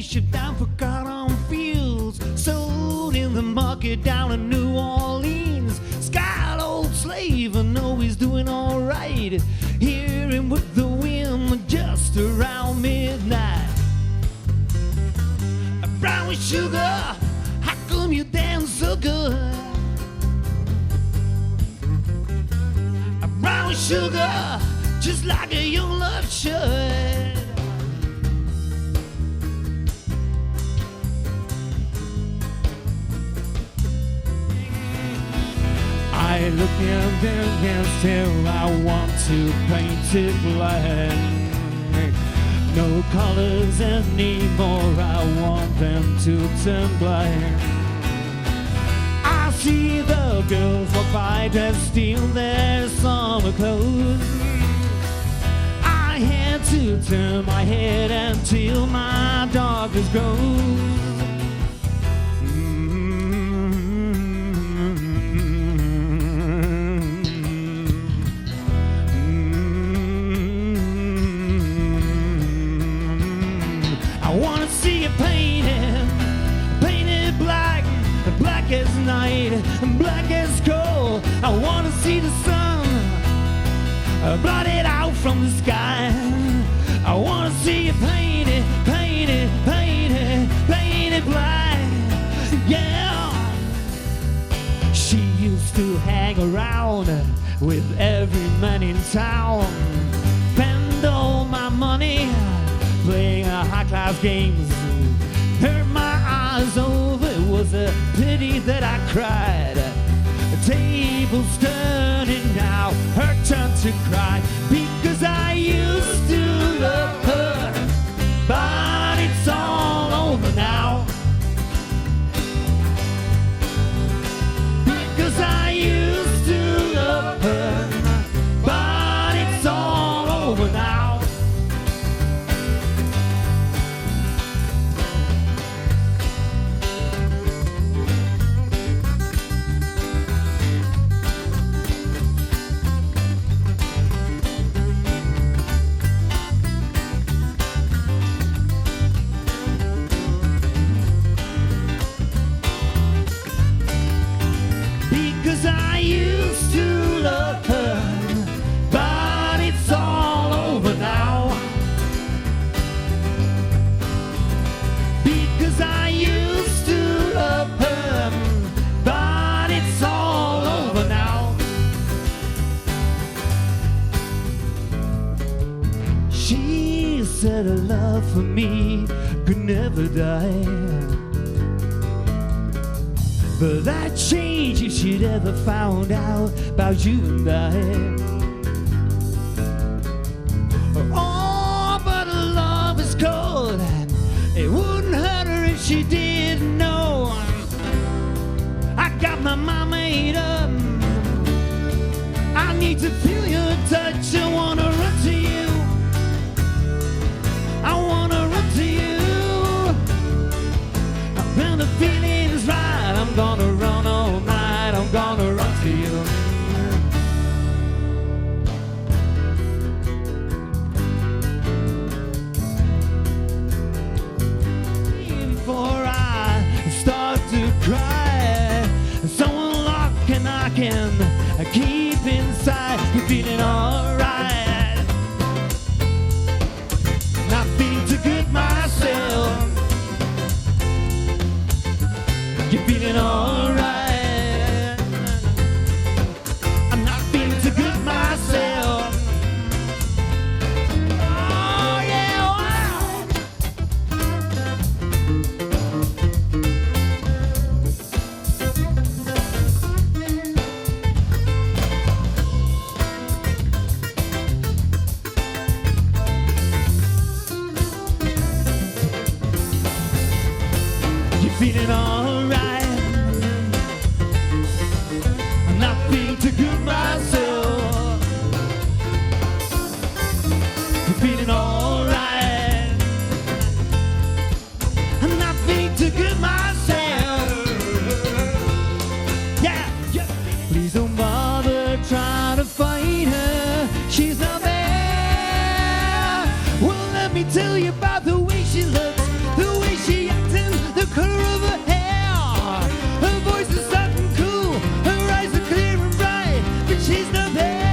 day, shipped down for cotton fields, sold in the market down in New Orleans. Scout old slave, I know he's doing alright. Hear him with the wind just around midnight. Brown sugar, how come you dance so good? Brown sugar, just like a young love should. I look in them and still I want to paint it black. No colors anymore, I want them to turn black. I see the girls walk by dressed in their summer clothes. I had to turn my head until my darkness grows. I wanna see you painted, painted black, black as night, black as coal. I wanna see the sun blotted out from the sky. I wanna see you painted, painted, painted, painted black. Yeah. She used to hang around with every man in town, spend all my money playing high-class games. Hurt my eyes over, it was a pity that I cried. The table's turning now, her turn to cry. Because I used to love her, but it's all over now. Because I used to love her, but it's all over now. Because I used to love her, but it's all over now. Because I used to love her, but it's all over now. She said her love for me could never die, but that changed if she'd ever found out about you and I. Oh, but love is cold, and it wouldn't hurt her if she didn't know. I got my mind made up, I need to feel your touch. I wanna run to you, I wanna run to you. When the feeling's right, I'm gonna run all night, I'm gonna run to you. Before I start to cry, someone lock and I can keep inside. You're feeling alright, not feeling too good myself. You're feeling alright, I'm not feeling too good myself. Oh yeah, wow. You're feeling alright, to good myself. You're feeling alright, I'm not feeling too good myself. Yeah, yeah. Please don't bother trying to fight her, she's not there. Well, let me tell you about the way she looks, the way color of her hair. Her voice is soft and cool, her eyes are clear and bright, but she's not there.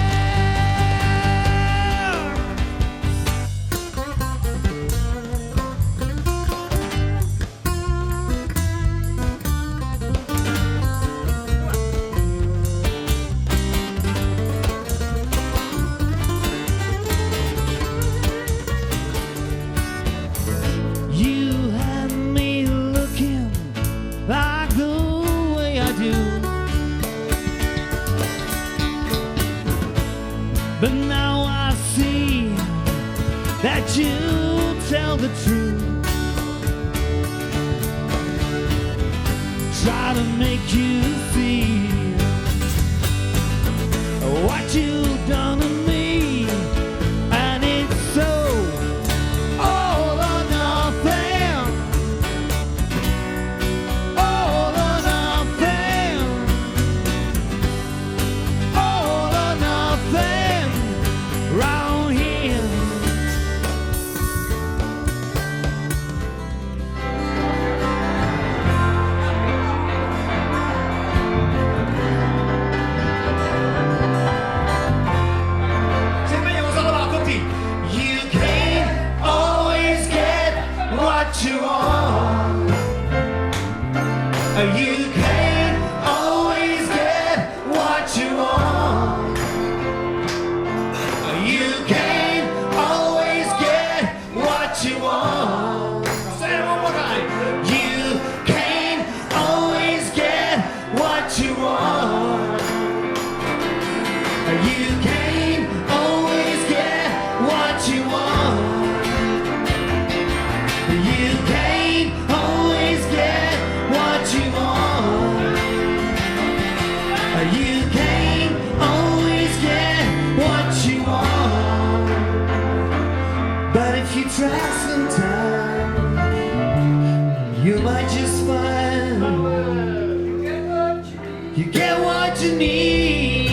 You had me looking like the way I do, but now I see that you tell the truth. Try to make you see what you've done to me, and it's so all or nothing, all or nothing, all or nothing round here. Sembra io sono là con te. You can't always get what you want. You can't always get what you want. You can't always get what you want. Say it one more time. You can't always get what you want. You can't always get what you want. You can't always get what you want. You can't always get what you want. But if you try sometime, you might just find you get what you need.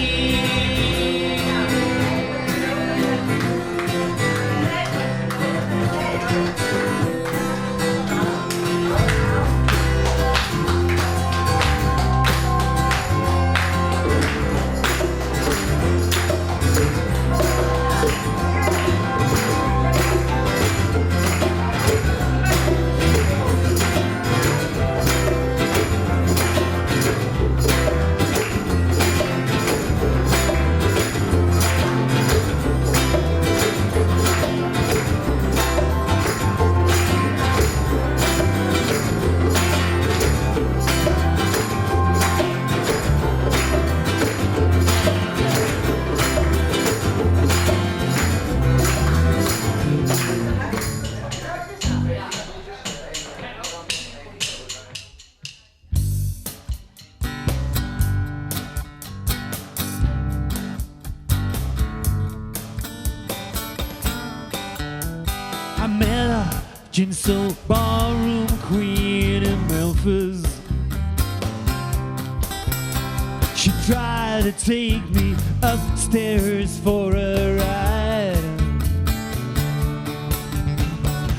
I met a gin soaked ballroom queen in Memphis. She tried to take me upstairs for a ride.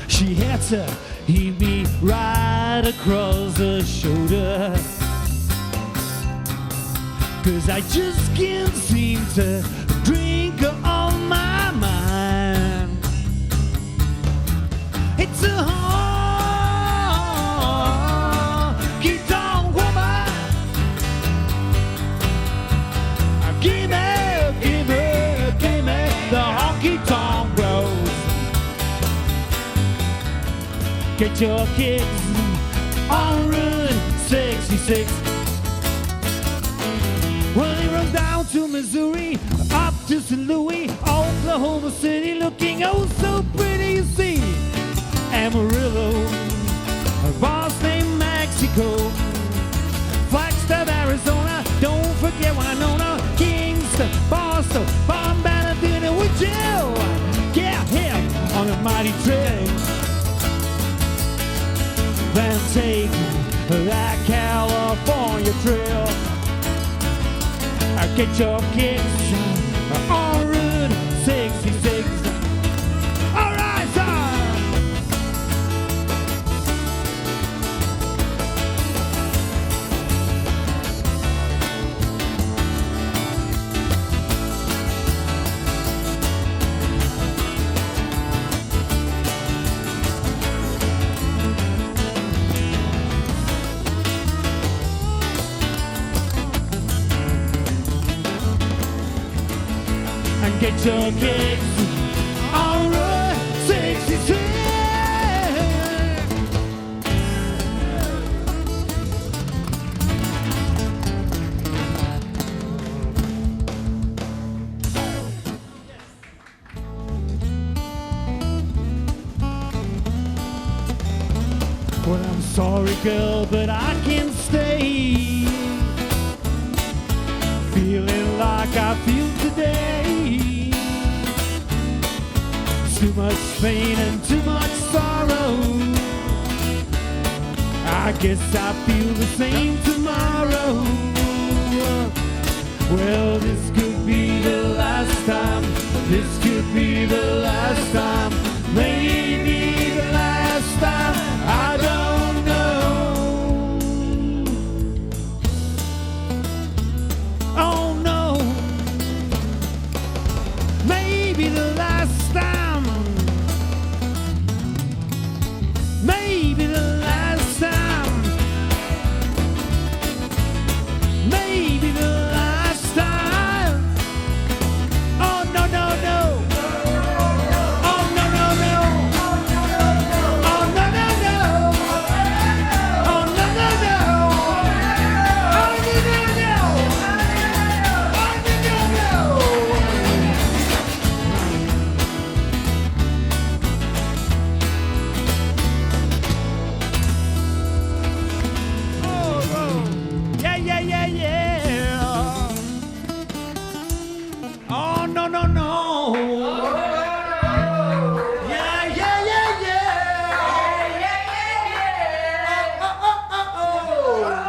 She had to hit me right across the shoulder, 'cause I just can't seem to drink on my mind. It's a honky-tonk woman. Give me, give me, give me the honky-tonk bros. Get your kicks on Route 66. Well, they run down to Missouri, up to St. Louis, Oklahoma City, looking oh so pretty, you see. Amarillo, Boston, Mexico, Flagstaff, Arizona, don't forget Winona, Kingston, Boston, Bombay, dinner with Jill. Get him on a mighty train, then take that California trail. Get your kicks on Route 66. All right, sir. Get your kicks on Route 66. Well, I'm sorry, girl, but I can't stay feeling like I feel today. Too much pain and too much sorrow. I guess I feel the same tomorrow. Well, this could be the last time. This could be the last time. Maybe the last time. I don't know. Oh no. Maybe the last time. Maybe the last time. Maybe the last time. Oh no no no. Oh no no no. Oh no no no. Oh no no no. Oh no no no. Oh no no no. Yeah, yeah, yeah, yeah. Oh, no, no, no. Yeah, yeah, yeah, yeah. Oh, oh, oh, oh.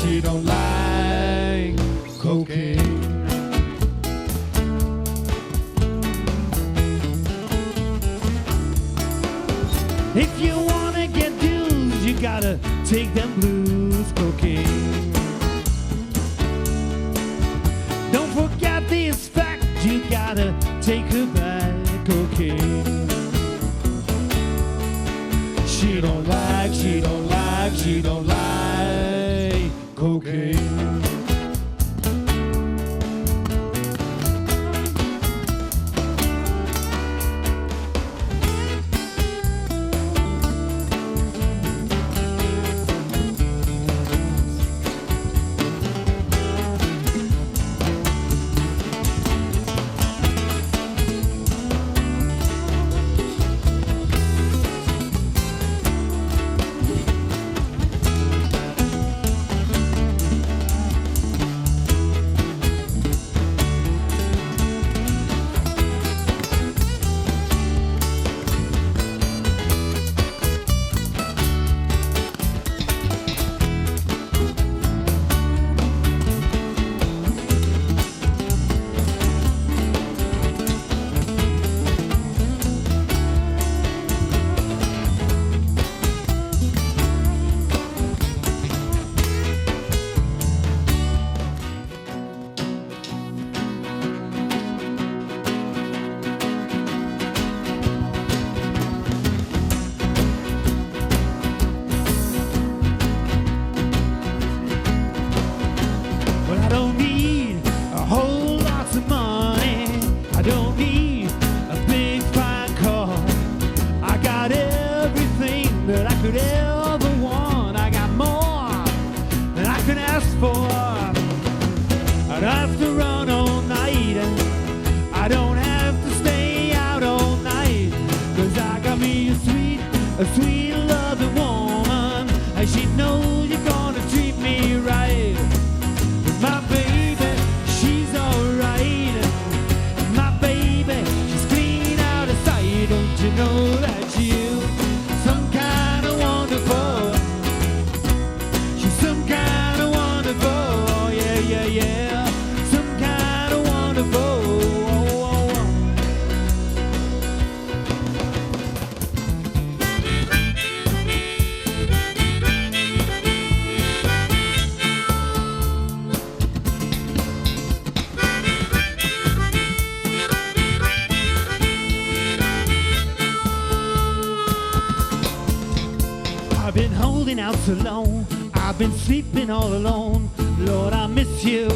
She don't like cocaine. If you wanna get dues, you gotta take them blues, cocaine. Don't forget this fact, you gotta take her back, cocaine. She don't like cocaine. okay. A sweet loving woman, and she knows you're gonna treat me right. My baby, she's alright. My baby, she's clean out of sight. Don't you know that she's some kind of wonderful? She's some kind of wonderful. Oh, yeah, yeah, yeah. Some kind of wonderful. I've been holding out so long, I've been sleeping all alone. Lord, I miss you.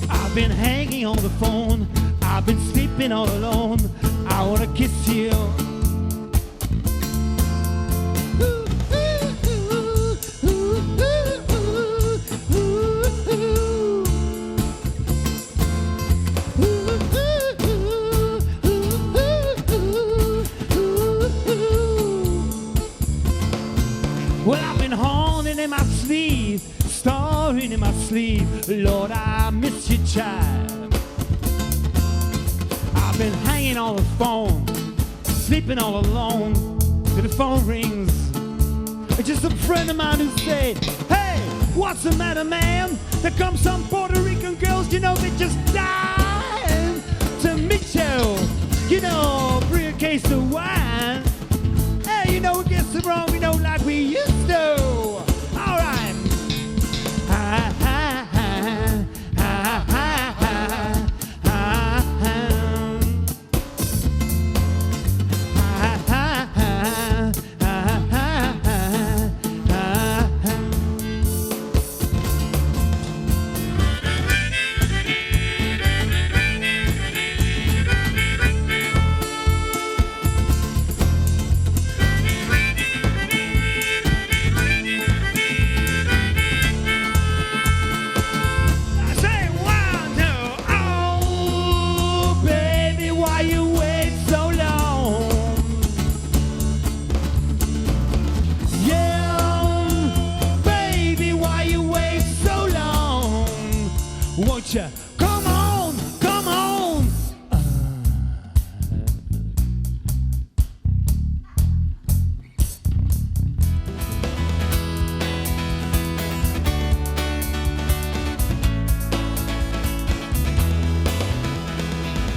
I've been hanging on the phone, I've been sleeping all alone. I wanna kiss you. Well, I've been haunting in my sleep, starring in my sleep. Lord, I miss you, child. I've been hanging on the phone, sleeping all alone, till the phone rings. It's just a friend of mine who said, hey, what's the matter, ma'am? There come some Puerto Rican girls, you know, they just dying to meet you. You know, bring a case of wine. Hey, you know, it gets wrong, we don't like we used to. All right. Ha, ha, ha, ha, ha, ha, ha, ha. Ha, ha, ha, ha, ha, ha, ha. Won't you come on, come on?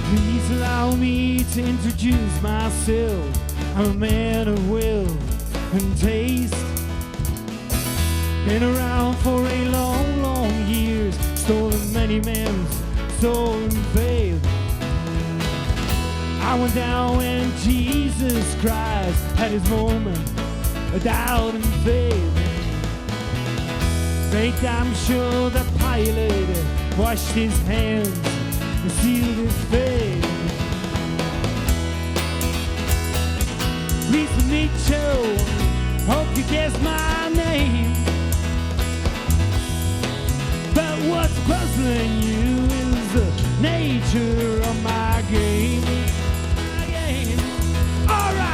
Please allow me to introduce myself. I'm a man of will and taste. Been around for a long, long years, stolen many men's soul and faith. I went down when Jesus Christ had his moment of doubt and faith. Make damn sure the pilot washed his hands and sealed his fate. Pleased to meet you, hope you guess my name. But what's puzzling you is the nature of my game. All right.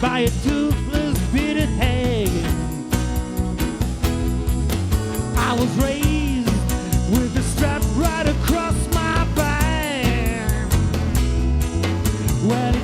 By a toothless, bearded hag. I was raised with a strap right across my back. Well,